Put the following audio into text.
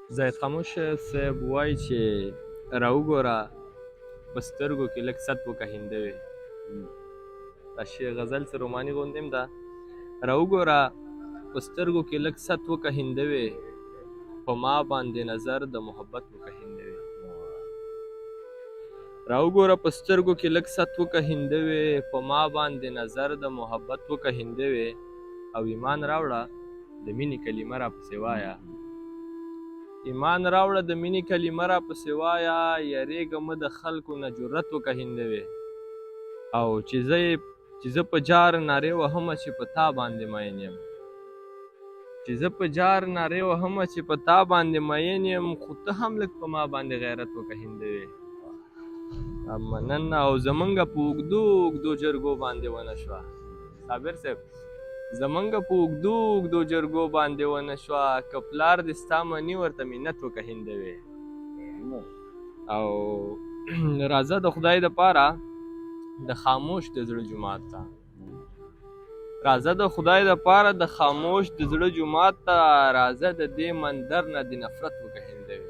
زاهد خاموش صاحب وایي چې راوګوره په سترګو کې لږ ست وکه هندوې دا غزل څه روماني غوندې هم ده. راوګوره په سترګو کې لږ ست وکه هندوې په ما باندې نظر د محبت وکه هندوې. راوګوره په سترګو کې لږ ست وکه هندوې په ما باندې نظر د محبت وکه هندوې او ایمان راوړه د مینې کلمه را پسې وایه. ایمان راوړه د مینې کلمه را پسې وایه یریږه مه د خلکو نه جرت وکه هندوې او چې زه په جار نارې وهمه چې په تا باندې مین یم چې زه په جار نارې وهمه چې په تا باندې مین یم خو ته هم لږ په ما باندې غیرت وکه هندوې. مننه او زمونږ په اوږدو اوږدو جرګو باندې ونه شوه صابر صاحب زمونږ په اوږدو اوږدو جرګو باندې ونه شوه که پلار دې ستا مني ورته منت وکه هندوې. او راځه د خدای دپاره د خاموش د زړه جومات ته راځه د خدای دپاره د خاموش د زړه جومات ته راځه د دې مندر نه د نفرت وکه هندوې.